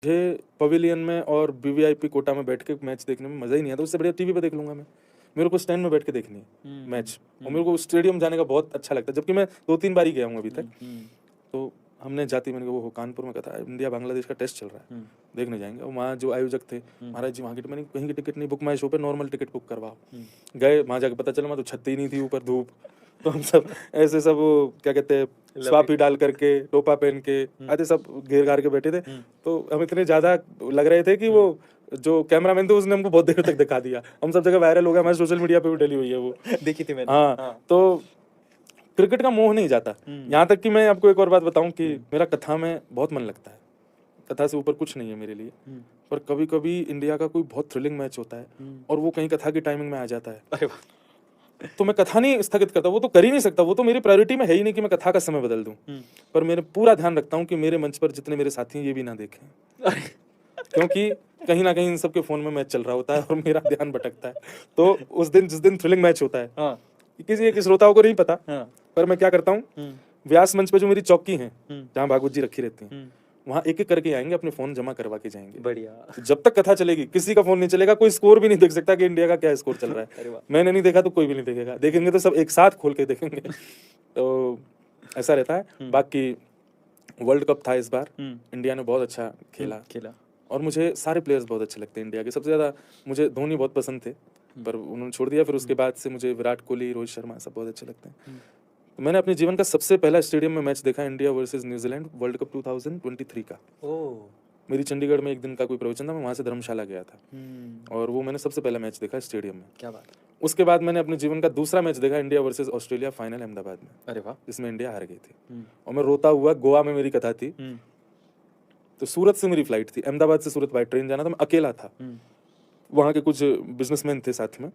मुझे पवेलियन में और वीवीआईपी कोटा में बैठ के मैच देखने में मज़ा ही नहीं आता, उससे बढ़िया टीवी पे देख लूँगा मैं। मेरे को स्टैंड में बैठ के देखनी है मैच, और मेरे को स्टेडियम जाने का बहुत अच्छा लगता है, जबकि मैं 2-3 बार ही गया हूँ अभी तक। तो हमने जाती, मैंने कहा वो कानपुर में कहा इंडिया बांग्लादेश का टेस्ट चल रहा है, देखने जाएंगे। और वहाँ जो आयोजक थे महाराज जी, वहाँ की मैंने कहीं की टिकट नहीं बुक, माई शो पे नॉर्मल टिकट बुक करवाओ। गए वहाँ जाके पता चला मैं तो छत्ती नहीं थी ऊपर, धूप। तो हम सब ऐसे सब क्या कहते हैं स्वापी डाल करके टोपा पहन के आते, सब घेर घार के बैठे थे। तो हम इतने ज्यादा लग रहे थे कि वो जो कैमरामैन थे उसने हमको बहुत देर तक दिखा दिया, हम सब जगह वायरल हो गया, हमारे सोशल मीडिया पे भी डली हुई है वो, देखी थी मैंने। हाँ। तो क्रिकेट का मोह नहीं जाता। यहाँ तक कि मैं आपको एक और बात बताऊं कि मेरा कथा में बहुत मन लगता है, कथा से ऊपर कुछ नहीं है मेरे लिए। पर कभी कभी इंडिया का कोई बहुत थ्रिलिंग मैच होता है और वो कहीं कथा की टाइमिंग में आ जाता है, अरे वाह, तो मैं कथा नहीं स्थगित करता, वो तो कर ही नहीं सकता, वो तो मेरी प्रायोरिटी में है ही नहीं कि मैं कथा का समय बदल दूं। पर मेरे पूरा ध्यान रखता हूँ कि मेरे मंच पर जितने मेरे साथी हैं ये भी ना देखें, क्योंकि कहीं ना कहीं इन सबके फोन में मैच चल रहा होता है और मेरा ध्यान भटकता है। तो उस दिन जिस दिन थ्रिलिंग मैच होता है, किसी एक श्रोताओं को नहीं पता, पर मैं क्या करता हूँ, व्यास मंच पे जो मेरी चौकी है जहाँ भागवत जी रखी रहती हैं, वहाँ एक एक करके आएंगे, अपने फोन जमा करवा के जाएंगे। बढ़िया। तो जब तक कथा चलेगी किसी का फोन नहीं चलेगा, कोई स्कोर भी नहीं देख सकता कि इंडिया का क्या स्कोर चल रहा है। मैंने नहीं देखा तो कोई भी नहीं देखेगा, देखेंगे तो सब एक साथ खोल के देखेंगे। तो ऐसा रहता है। बाकी वर्ल्ड कप था इस बार, इंडिया ने बहुत अच्छा खेला और मुझे सारे प्लेयर्स बहुत अच्छे लगते हैं इंडिया के। सबसे ज़्यादा मुझे धोनी बहुत पसंद थे, पर उन्होंने छोड़ दिया। फिर उसके बाद से मुझे विराट कोहली, रोहित शर्मा सब बहुत अच्छे लगते हैं। तो मैंने अपने जीवन का सबसे पहला स्टेडियम में मैच देखा India versus New Zealand, world cup 2023 का। मेरी चंडीगढ़ में एक दिन का कोई प्रवचन था, मैं वहाँ से धर्मशाला गया था और वो मैंने सबसे पहला मैच देखा स्टेडियम में। क्या बात। उसके बाद मैंने अपने जीवन का दूसरा मैच देखा India versus Australia, final Ahmedabad में। अरे वाह। जिसमें इंडिया हार गई थी और मैं रोता हुआ, गोवा में मेरी कथा थी, तो सूरत से मेरी फ्लाइट थी, अहमदाबाद से सूरत बाय ट्रेन जाना था, मैं अकेला था, वहाँ के कुछ बिजनेसमैन थे साथ में।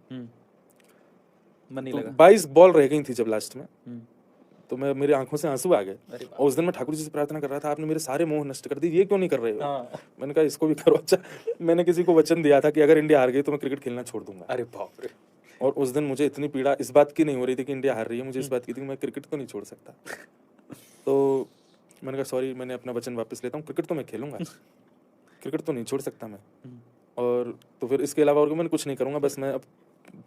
तो 22 बॉल रह गई थी जब लास्ट में, तो मैं, मेरी आंखों से आंसू आ गए और उस दिन मैं ठाकुर जी से प्रार्थना कर रहा था, आपने मेरे सारे मोह नष्ट कर दिए, ये क्यों नहीं कर रहे हो? मैंने कहा इसको भी करो। अच्छा, मैंने किसी को वचन दिया था कि अगर इंडिया हार गई तो मैं क्रिकेट खेलना छोड़ दूंगा। अरे बाप रे। और उस दिन मुझे इतनी पीड़ा इस बात की नहीं हो रही थी कि इंडिया हार रही है, मुझे इस बात की थी कि मैं क्रिकेट तो नहीं छोड़ सकता। तो मैंने कहा सॉरी, मैंने अपना वचन वापस लेता हूँ, क्रिकेट तो मैं खेलूंगा, क्रिकेट तो नहीं छोड़ सकता मैं। और तो फिर इसके अलावा और मैंने कुछ नहीं करूँगा, बस मैं अब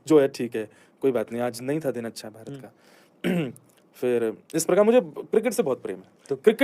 जो है ठीक है, कोई बात नहीं, आज नहीं था दिन अच्छा भारत का। फिर इस प्रकार मुझे क्रिकेट से बहुत प्रेम है। तो क्रिकेट